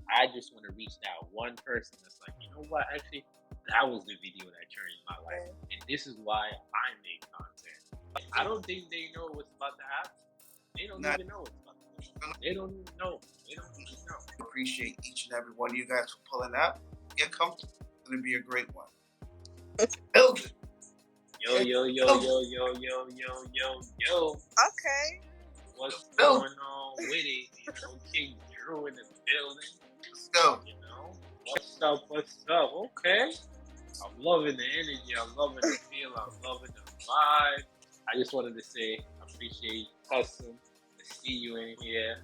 I just want to reach that one person that's like, you know what? Actually, that was the video that changed my life, and this is why I make content. I don't think they know what's about to happen. They don't even know what's about to happen. They don't even know. They don't even know. Appreciate each and every one of you guys for pulling out. Get comfortable. It's gonna be a great one. Build it. Yo, yo, yo, yo, yo, yo, yo, yo, yo. Okay. What's going on with it? You know, King Drew in the building. Let's go. You know, what's up? What's up? Okay. I'm loving the energy. I'm loving the feel. I'm loving the vibe. I just wanted to say I appreciate Custom to see you in here.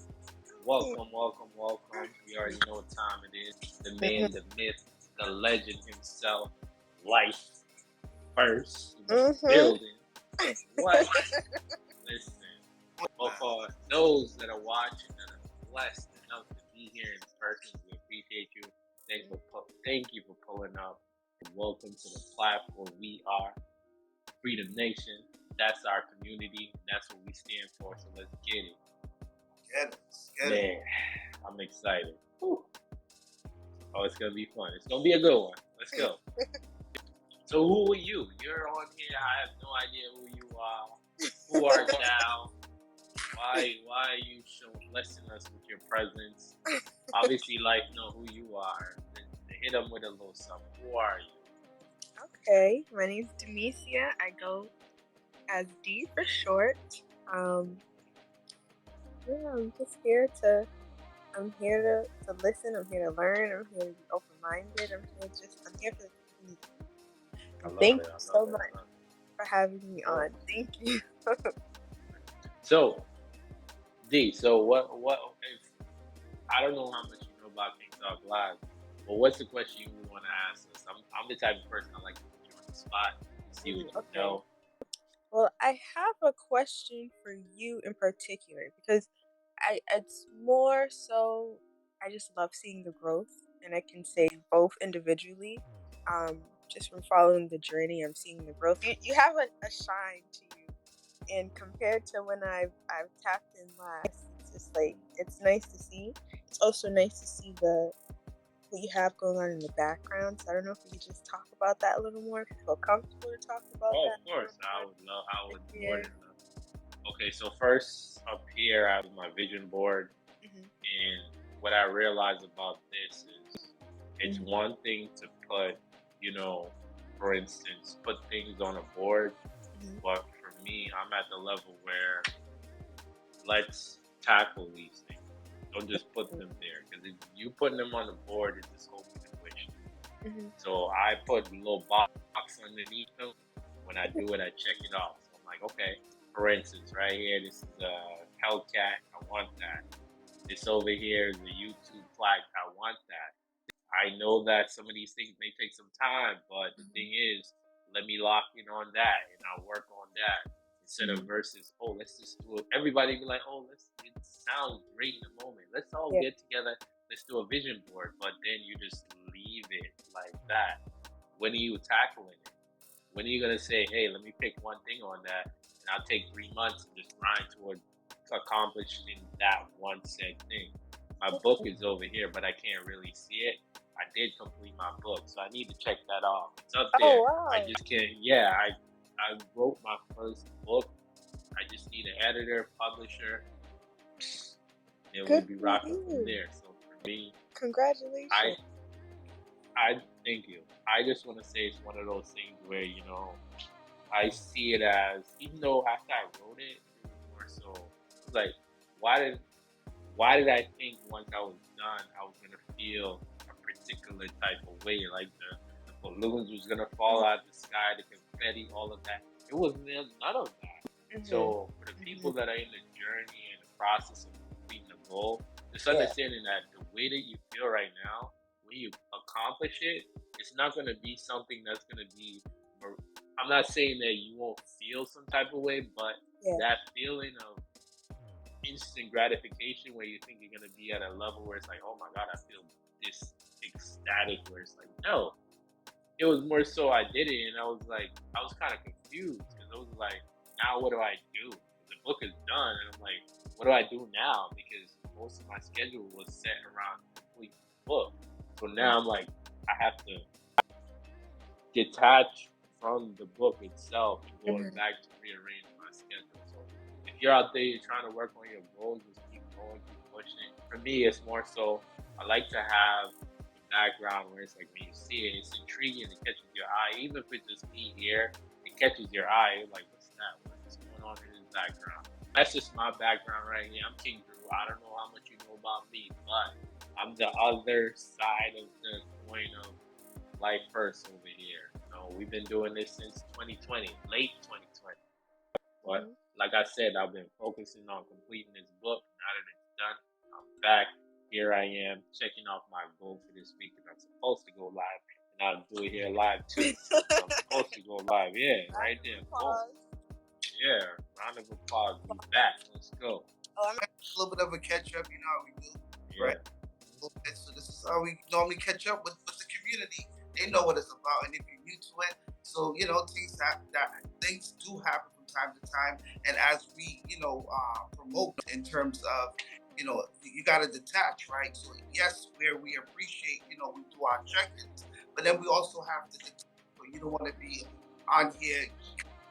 Welcome, welcome, welcome. You already know what time it is. The man, the myth, the legend himself, Life1st in the building. What? Listen. Well, for those that are watching that are blessed enough to be here in person, we appreciate you. Thank you for pulling up. Welcome to the platform. We are Freedom Nation. That's our community. That's what we stand for. So let's get it. Get it. Man, I'm excited. Whew. Oh, it's gonna be fun. It's gonna be a good one. Let's go. So who are you? You're on here. I have no idea who you are. Who art thou? Why are you blessing us with your presence? Obviously, life know who you are. And hit them with a little something. Who are you? Okay, my name's Demesia. I go as D for short. I'm just here to listen. I'm here to learn. I'm here to be open-minded. I'm here for the community. Thank you so much for having me on. Thank you. So, D, what if, I don't know how much you know about King Talk Live, but what's the question you want to ask us? I'm the type of person I like to put you on the spot and see what you know. Well, I have a question for you in particular because it's more so I just love seeing the growth, and I can say both individually. Just from following the journey, I'm seeing the growth. You have a shine to you, and compared to when I've tapped in last, it's just like it's nice to see. It's also nice to see what you have going on in the background. So I don't know if you could just talk about that a little more. If you feel comfortable to talk about that. Of course, I would more than love. Okay, so first up here I have my vision board, and what I realized about this is it's one thing to put, for instance, put things on a board, but for me, I'm at the level where let's tackle these things. Don't just put them there, because if you putting them on the board, it's just hoping and wishing. So I put a little box underneath them. When I do it, I check it off. So I'm like, okay, for instance, right here, this is a Hellcat. I want that. This over here is a YouTube flag. I want that. I know that some of these things may take some time, but the thing is, let me lock in on that, and I'll work on that. Instead of versus, let's just do it. Everybody be like, it sounds great in the moment. Let's all get together. Let's do a vision board. But then you just leave it like that. When are you tackling it? When are you going to say, hey, let me pick one thing on that, and I'll take 3 months and just grind toward accomplishing that one said thing. My book is over here, but I can't really see it. I did complete my book, so I need to check that off. It's up there. Oh, wow. I just can't. Yeah, I wrote my first book. I just need an editor, publisher, and we'll be rocking from there. So for me, congratulations. I thank you. I just want to say it's one of those things where I see it as, even though after I wrote it, it was more so like, why did I think once I was done, I was gonna feel a particular type of way, like the balloons was gonna fall out of the sky, the confetti, all of that. It was none of that. So for the people that are in the journey and the process of completing the goal, just understanding that the way that you feel right now, when you accomplish it, it's not gonna be something that's gonna be. I'm not saying that you won't feel some type of way, but that feeling of instant gratification where you think you're going to be at a level where it's like, oh my God, I feel this ecstatic, where it's like, no. It was more so I did it, and I was kind of confused, because I was like, now what do I do? The book is done, and I'm like, what do I do now? Because most of my schedule was set around complete book. So now I'm like, I have to detach from the book itself and going back to rearrange my schedule. So if you're out there, you're trying to work on your goals, just keep going, keep pushing. For me, it's more so I like to have a background where it's like when you see it, it's intriguing, it catches your eye. Even if it's just me here, it catches your eye. You're like, what's that? What's going on in this background? That's just my background right here. I'm King Drew. I don't know how much you know about me, but I'm the other side of the coin of Life1st over here. We've been doing this since 2020, late 2020. But like I said, I've been focusing on completing this book. Now that it's done, I'm back. Here I am checking off my goal for this week, and I'm supposed to go live, and I'll do it here live too. So I'm supposed to go live. Yeah, right there. Boom. Yeah, round of applause. We back. Let's go. A little bit of a catch up, you know how we do, right? So this is how we normally catch up with the community. They know what it's about, and if you're new to it, so things do happen from time to time. And as we promote in terms of you got to detach, right? So yes, where we appreciate, we do our check-ins, but then we also have to detach. So you don't want to be on here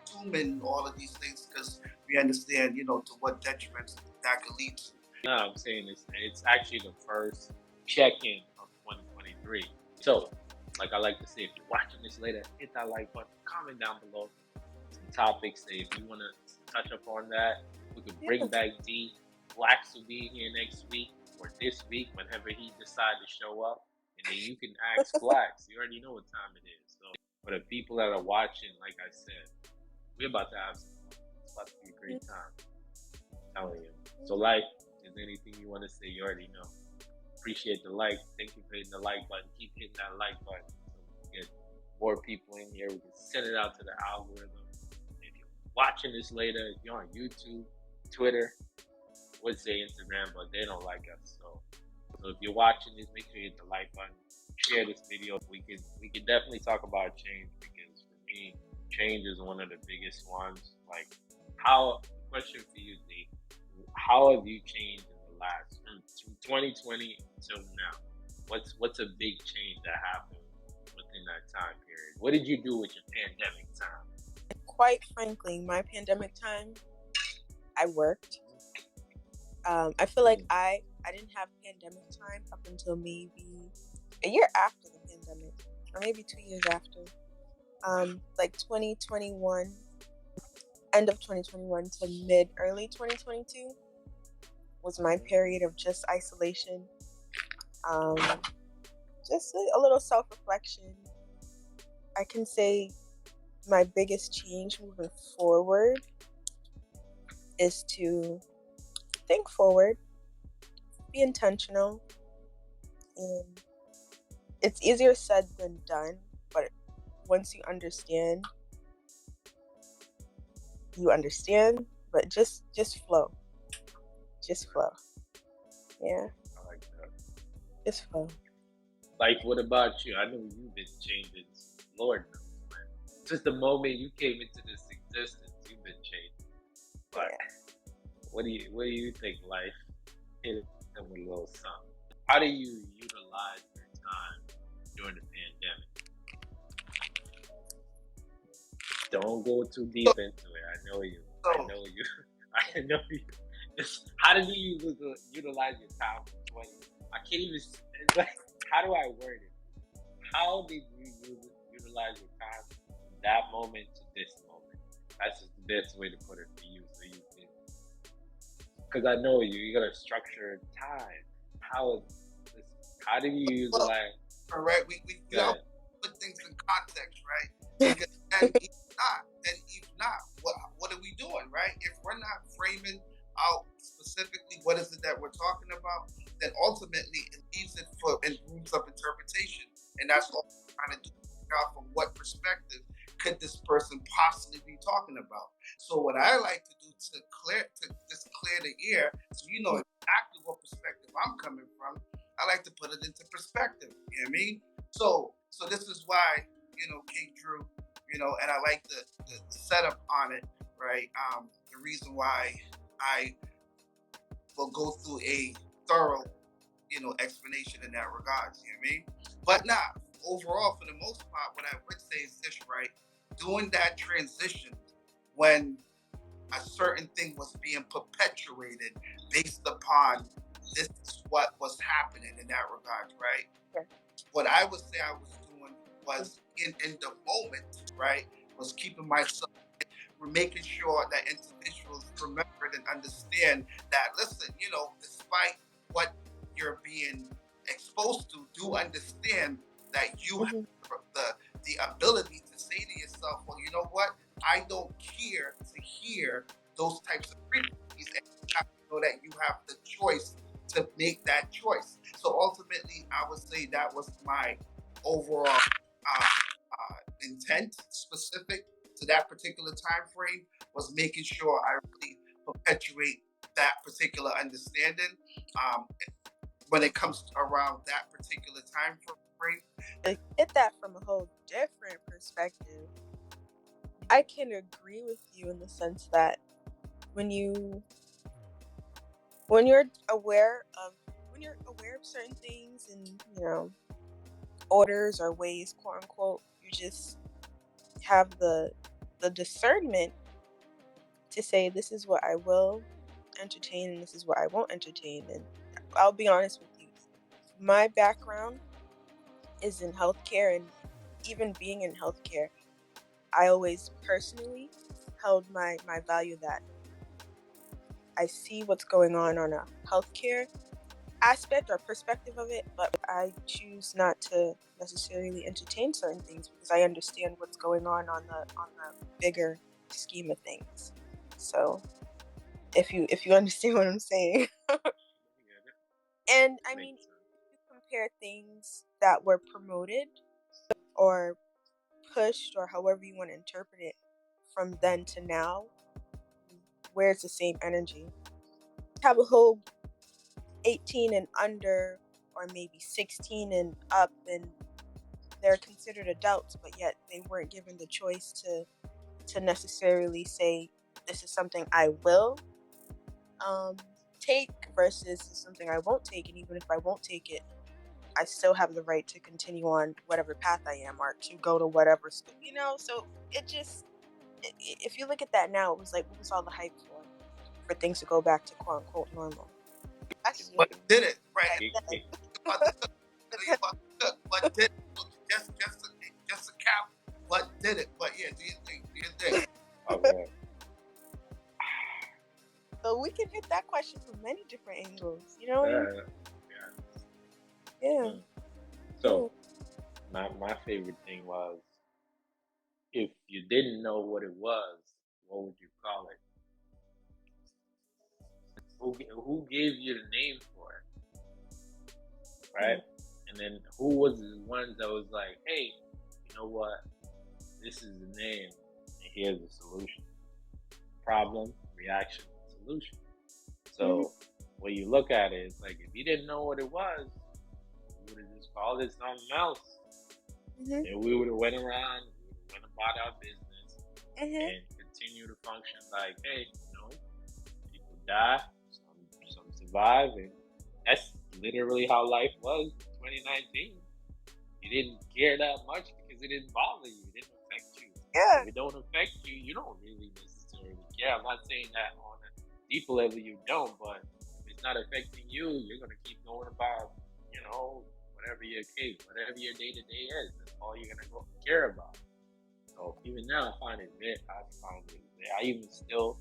consuming all of these things because we understand, to what detriments that could lead to. No, I'm saying it's actually the first check-in of 2023. So, like I like to say, if you're watching this later, hit that like button, comment down below some topics. Say if you want to touch up on that, we could bring back D. Blacks will be here next week or this week, whenever he decides to show up. And then you can ask Blacks. You already know what time it is. So, for the people that are watching, like I said, we're about to have it's about to be a great time. I'm telling you. So, Life, is there anything you want to say? You already know. Appreciate the like. Thank you for hitting the like button. Keep hitting that like button so we can get more people in here. We can send it out to the algorithm. If you're watching this later, if you're on YouTube, Twitter, I would say Instagram, but they don't like us. So if you're watching this, make sure you hit the like button. Share this video. We can definitely talk about change, because for me, change is one of the biggest ones. Like, question for you, D. How have you changed in the last from 2020 until now? What's a big change that happened within that time period? What did you do with your pandemic time? Quite frankly, my pandemic time, I worked. I feel like I didn't have pandemic time up until maybe a year after the pandemic, or maybe 2 years after. Like 2021, end of 2021 to early 2022 was my period of just isolation. Just a little self-reflection. I can say my biggest change moving forward is to think forward, be intentional, and it's easier said than done, but once you understand, but just flow. Just flow. Yeah. I like that. Just flow. Like, what about you? I know you've been changing. Lord knows, man. Just the moment you came into this existence, you've been changing. But what do you think, Life? Hit them with a little something. How do you utilize your time during the pandemic? Don't go too deep into it. I know you. How did you utilize your time for 20? I can't even. How do I word it? How did you utilize your time from that moment to this moment? That's just the best way to put it for you, so you can. Because I know you gotta structure time. How do you utilize? All right, we put things in context, right? Because, and if not, what are we doing, right? If we're not framing out specifically what is it that we're talking about, then ultimately it leaves it in rooms of interpretation, and that's all we're trying to do. From what perspective could this person possibly be talking about? So what I like to do to just clear the air, so you know exactly what perspective I'm coming from, I like to put it into perspective. You know what I mean? So this is why, King Drew, and I like the setup on it, right? The reason why I will go through a thorough explanation in that regards. You know what I mean? But overall, for the most part, what I would say is this, right? Doing that transition when a certain thing was being perpetuated based upon this is what was happening in that regard, right? Okay. What I would say I was doing was in the moment, right? Was keeping myself, making sure that individuals remembered and understand that, listen, despite what you're being exposed to, do understand that you have the ability to say to yourself, well, you know what? I don't care to hear those types of frequencies, and you have to know that you have the choice to make that choice. So ultimately, I would say that was my overall intent, specific to that particular time frame, was making sure I really perpetuate that particular understanding when it comes around that particular time frame. To get that from a whole different perspective, I can agree with you in the sense that when you're aware of certain things and orders or ways, quote unquote, you just have the discernment to say, this is what I will entertain and this is what I won't entertain. And I'll be honest with you, my background is in healthcare, and even being in healthcare, I always personally held my value that I see what's going on a healthcare aspect or perspective of it, but I choose not to necessarily entertain certain things because I understand what's going on the bigger scheme of things. So if you understand what I'm saying. And I mean, if you compare things that were promoted or pushed or however you want to interpret it from then to now, where's the same energy? Have a whole 18 and under, or maybe 16 and up, and they're considered adults, but yet they weren't given the choice to necessarily say, this is something I will take versus this is something I won't take. And even if I won't take it, I still have the right to continue on whatever path I am, or to go to whatever school, so it just, if you look at that now, it was like, what was all the hype for things to go back to quote unquote normal? But did it, right? But did it? Just a cap. But did it? But yeah, do you think? Okay. So we can hit that question from many different angles, Yeah. So my favorite thing was, if you didn't know what it was, what would you call it? Who gave you the name for it, right? And then who was the ones that was like, hey, you know what? This is the name, and here's the solution. Problem, reaction, solution. So when you look at it, it's like, if you didn't know what it was, you would have just called it something else. And we would have went around, we would have went about our business and continue to function like, hey, people die, some survive, and that's literally how life was in 2019. You didn't care that much because it didn't bother you, it didn't affect you. Yeah. If it don't affect you, you don't really necessarily care. I'm not saying that on a deep level you don't, but if it's not affecting you, you're gonna keep going about, whatever your case, whatever your day-to-day is. That's all you're gonna go care about. So even now, I find it there. I even still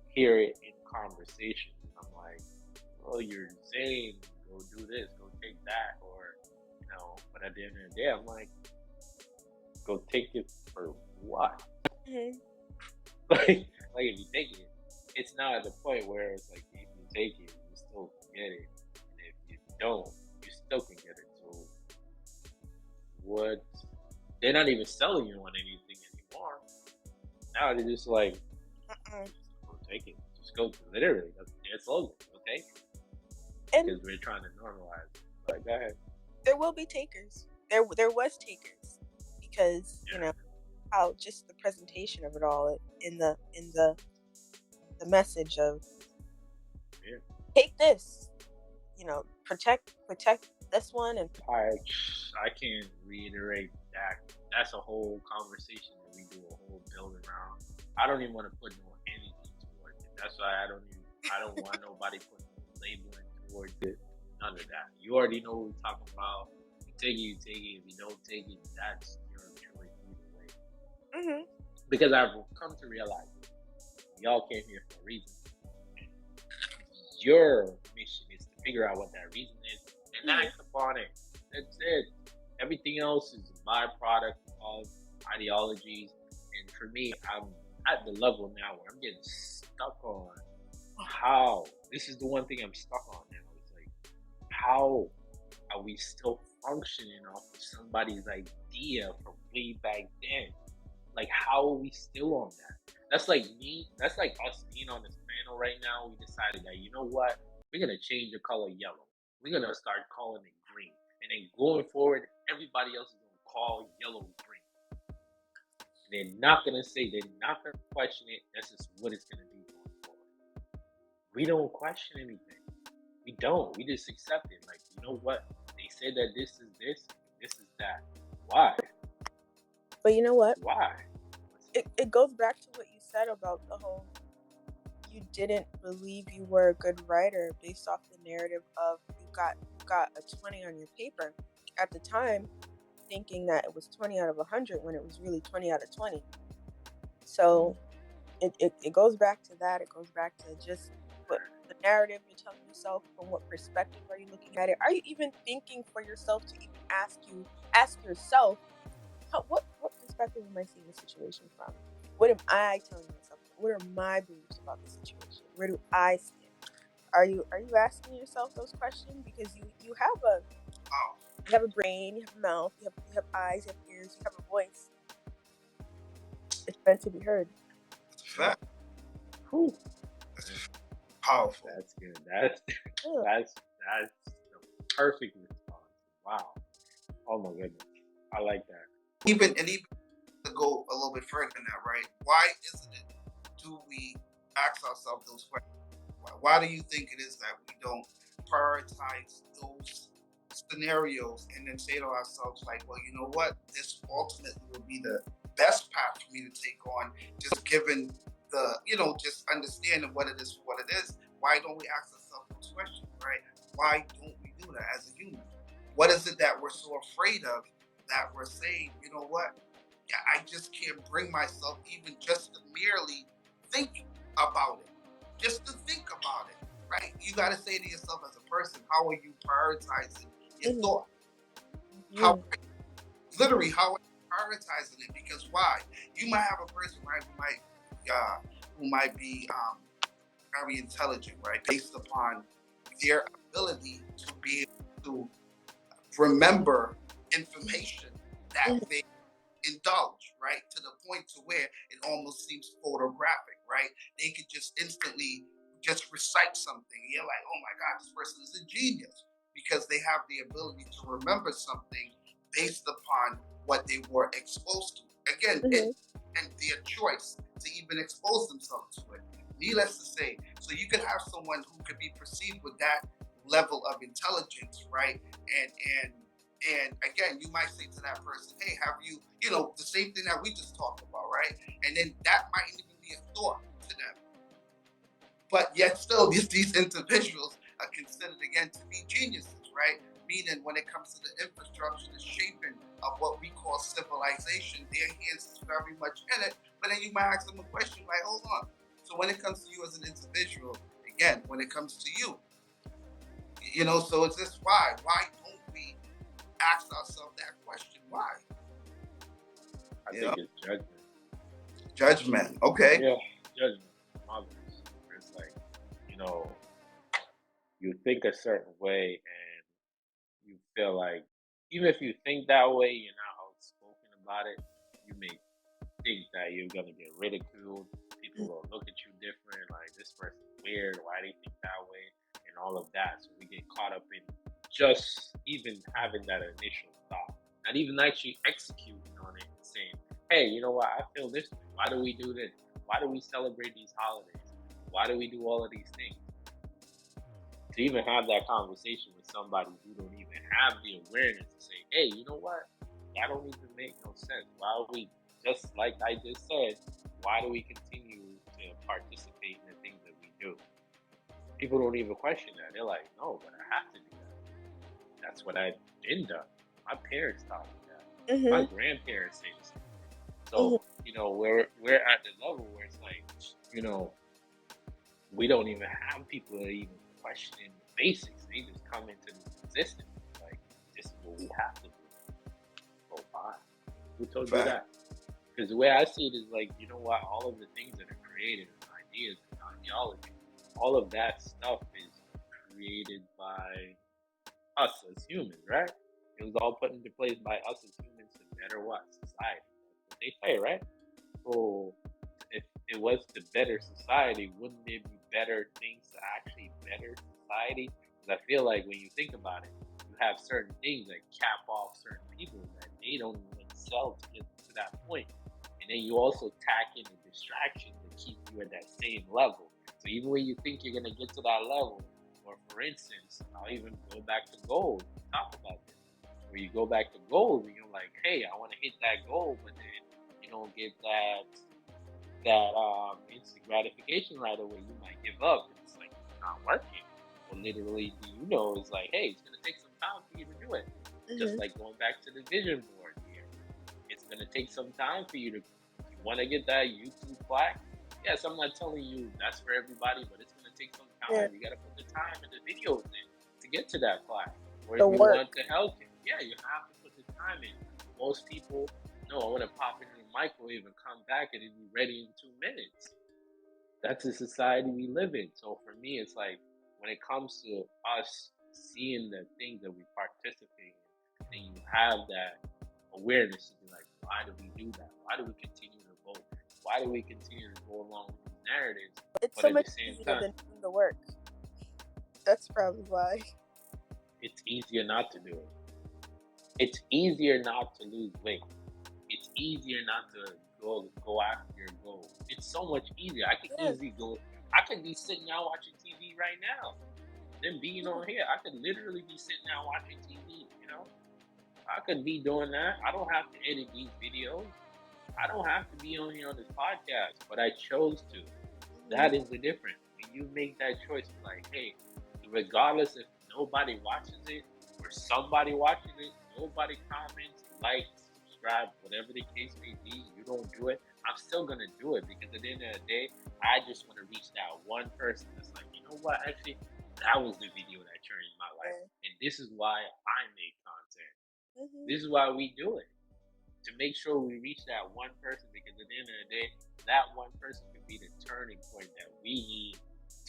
hear it in conversations. I'm like, oh, you're insane. Go do this. Go take that. Or, but at the end of the day, I'm like, go take it for what? Like if you take it, it's now at the point where it's like, if you take it, you still can get it. And if you don't, you still can get it. So what? They're not even selling you on anything anymore. Now they're just like, go take it. Just go, literally, that's their slogan. Go take it. Because we're trying to normalize it. But go ahead. There will be takers. There was takers, because how just the presentation of it all in the message of take this, protect this one and I can't reiterate that. That's a whole conversation that we do a whole build around. I don't even want to put no anything towards it. That's why I don't want nobody putting labeling towards it. None of that. You already know what we're talking about. You take it, you take it. If you don't take it, that's your choice either way. Mm-hmm. Because I've come to realize y'all came here for a reason. Your mission is to figure out what that reason is and act upon it. That's it. Everything else is a byproduct of ideologies. And for me, I'm at the level now where I'm getting stuck on how. This is the one thing I'm stuck on now. It's like, how are we still functioning off of somebody's idea from way back then? Like, how are we still on that? That's like us being on this panel right now. We decided that, you know what? We're going to change the color yellow. We're going to start calling it green. And then going forward, everybody else is going to call yellow green. And they're not going to say, they're not going to question it. That's just what it's going to be going forward. We don't question anything. We don't. We just accept it. Like, you know what? They said that this is this, this is that. Why? But you know what? Why? It goes back to what you said about the whole, you didn't believe you were a good writer based off the narrative of you got a 20 on your paper at the time, thinking that it was 20 out of 100 when it was really 20 out of 20. So it goes back to that. It goes back to just what the narrative you're telling yourself. From what perspective are you looking at it? Are you even thinking for yourself to even ask yourself, what perspective am I seeing the situation from? What am I telling myself? What are my beliefs about the situation? Where do I stand? Are you asking yourself those questions? Because you have a brain, you have a mouth, you have eyes, you have ears, you have a voice. It's meant to be heard. That's a fact. Whew. That's powerful. That's good. That's the perfect response. Wow. Oh my goodness. I like that. Even to go a little bit further than that, right? Why isn't it do we ask ourselves those questions? Why do you think it is that we don't prioritize those scenarios and then say to ourselves, like, well, you know what? This ultimately will be the best path for me to take on, just given the, just understanding what it is for what it is. Why don't we ask ourselves those questions, right? Why don't we do that as a human? What is it that we're so afraid of that we're saying, you know what? I just can't bring myself even just to merely think about it. Just to think about it, right? You got to say to yourself as a person, how are you prioritizing your thought? How are you prioritizing it? Because why? You might have a person, right, who might be very intelligent, right, based upon their ability to be able to remember information that they indulge, right, to the point to where it almost seems photographic, right? They could just instantly just recite something. You're like, oh my God, this person is a genius, because they have the ability to remember something based upon what they were exposed to. Again, and their choice to even expose themselves to it. Needless to say, so you could have someone who could be perceived with that level of intelligence, right? And again, you might say to that person, hey, have you, the same thing that we just talked about, right? And then that might even be a thought to them. But yet still, these individuals are considered, again, to be geniuses, right? Meaning when it comes to the infrastructure, the shaping of what we call civilization, their hands is very much in it. But then you might ask them a question like, hold on. So when it comes to you as an individual, again, when it comes to you, so it's just why don't we ask ourselves that question? Why? I think it's judgment. Judgment, okay. Yeah, judgment from others. It's like, you think a certain way and you feel like, even if you think that way, you're not outspoken about it, you may think that you're going to get ridiculed. People will look at you different, like, this person's weird, why do you think that way? And all of that. So we get caught up in just even having that initial thought, not even actually executing on it and saying, hey, you know what, I feel this way. Why do we do this? Why do we celebrate these holidays? Why do we do all of these things? to even have that conversation with somebody who don't even have the awareness to say, hey, you know what? That don't even make no sense. Why are we, just like I just said, why do we continue to participate in the things that we do? People don't even question that. They're like, no, but I have to do that. That's what I've been done. My parents taught me that. My grandparents say the same. So, you know, we're at the level where it's like, you know, we don't even have people that even question the basics. They just come into existence. Like, this is what we have to do. Oh, fine. Who told you that? Because the way I see it is like, you know what? All of the things that are created, and ideas and ideology, all of that stuff is created by us as humans, right? It was all put into place by us as humans to better what? Society. That's what they say, right? So if it was to better society, wouldn't there be better things to actually better society? Because I feel like when you think about it, you have certain things that cap off certain people that they don't even excel to get to that point. And then you also tack in a distraction to keep you at that same level. So even when you think you're going to get to that level, or for instance, I'll even go back to goals. Talk about this. Where you go back to goals and you're like, hey, I want to hit that goal, but then you don't get that instant gratification right away. You might give up. It's like it's not working. Well, literally, you know, it's like, hey, it's gonna take some time for you to do it. Just like going back to the vision board here, it's gonna take some time for you to. You want to get that YouTube plaque? Yes, I'm not telling you that's for everybody, but it's gonna take some time. Yeah. You gotta put the time and the videos in to get to that plaque. Or if you want to help it, yeah, you have to put the time in. Most people, no, I want to pop into the microwave and come back and it'll be ready in 2 minutes. That's the society we live in. So for me, it's like when it comes to us seeing the things that we participate in, and you have that awareness to be like, why do we do that? Why do we continue to vote? Why do we continue to go along with these narratives? It's so much easier than doing the work. That's probably why. It's easier not to do it. It's easier not to lose weight. It's easier not to go after your goal. It's so much easier. I could easily go. I could be sitting down watching TV right now. Then being on here, I could literally be sitting down watching TV. You know, I could be doing that. I don't have to edit these videos. I don't have to be on here on this podcast, but I chose to. That is the difference. When you make that choice, like, hey, regardless if nobody watches it or somebody watches it, nobody comments, likes, subscribe, whatever the case may be, you don't do it, I'm still going to do it because at the end of the day, I just want to reach that one person that's like, you know what, actually, that was the video that changed my life. And this is why I make content. This is why we do it. To make sure we reach that one person because at the end of the day, that one person could be the turning point that we need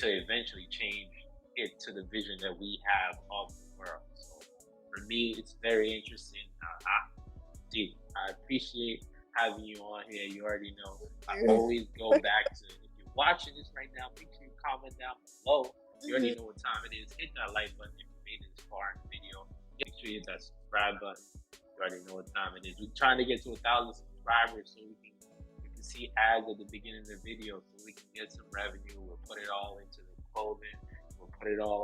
to eventually change it to the vision that we have of the world. So for me, it's very interesting. I appreciate having you on here. You already know. I always go back to, if you're watching this right now, make sure you comment down below. You already know what time it is. Hit that like button if you made it this far in the video. Make sure you hit that subscribe button. You already know what time it is. We're trying to get to 1,000 subscribers so we can see ads at the beginning of the video so we can get some revenue. We'll put it all into the clothing.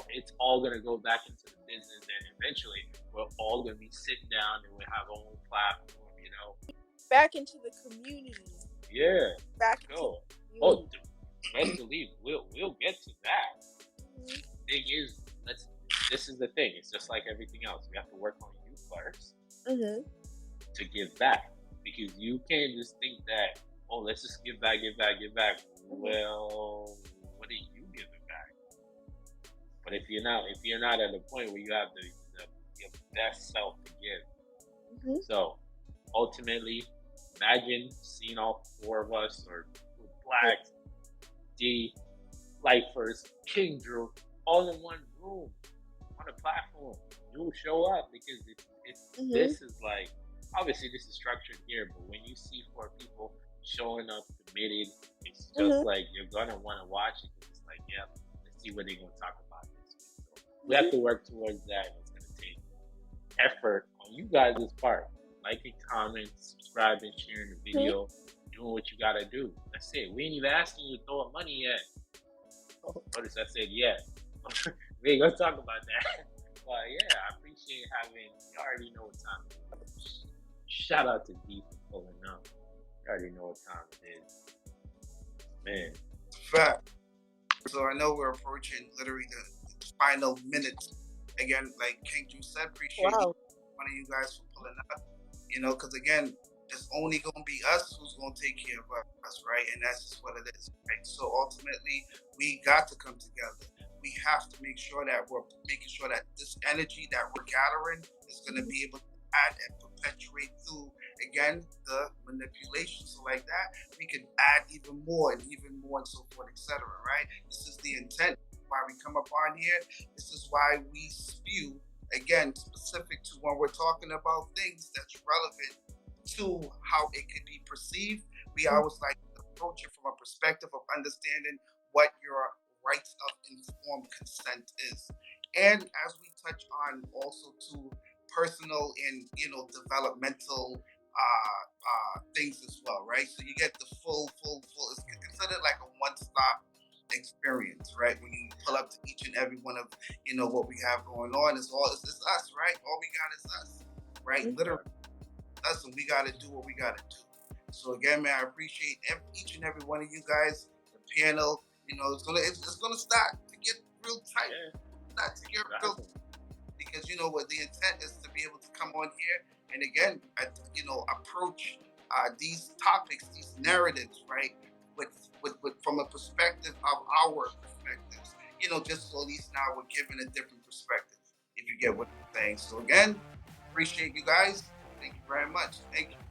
It's all going to go back into the business, and eventually we're all going to be sitting down and we'll have our own platform, you know. Back into the community. Yeah. Back into the community. Best believe we'll get to that. Thing is, this is the thing. It's just like everything else. We have to work on you first to give back. Because you can't just think that, oh, let's just give back. Well, what are you giving back? But if you're not at a point where you have your best self to give. So ultimately, imagine seeing all 4 of us, or Blacks, D, Life1st, King Drew, all in one room on a platform. You'll show up because this is like, obviously this is structured here, but when you see 4 people showing up committed, it's just like you're gonna want to watch it because it's like, yeah, let's see what they're gonna talk about this week. So we have to work towards that. It's gonna take effort on you guys' part. Liking, comment, subscribing, sharing the video, doing what you gotta do. That's it. We ain't even asking you to throw up money yet. Notice I said yet. we ain't gonna talk about that. But yeah, I appreciate having. You already know what time it is. Shout out to D for pulling up. You already know what time it is, man. Fact. So I know we're approaching literally the final minutes. Again, like King Drew said, appreciate Wow. one of you guys for pulling up. Because again, it's only gonna be us who's gonna take care of us, right? And that's just what it is, right? So ultimately, we got to come together. We have to make sure that we're making sure that this energy that we're gathering is gonna be able to add and perpetuate through again the manipulation. So like that, we can add even more and so forth, etc. Right? This is the intent why we come up on here. This is why we spew again specific to when we're talking about things that's relevant to how it could be perceived. We always like to approach it from a perspective of understanding what your rights of informed consent is. And as we touch on also to personal and developmental things as well, right? So you get the full. It's considered like a one-stop experience, right? When you pull up to each and every one of what we have going on, it's us, right? All we got is us, right? Literally us, and we got to do what we got to do. So again, man, I appreciate each and every one of you guys. The panel, it's gonna start to get real tight. Start to get real, because what the intent is to be able to come on here and again, approach these topics, these narratives, right? With from a perspective of our perspectives, just so at least now we're given a different perspective. If you get what I'm saying. So again, appreciate you guys. Thank you very much. Thank you.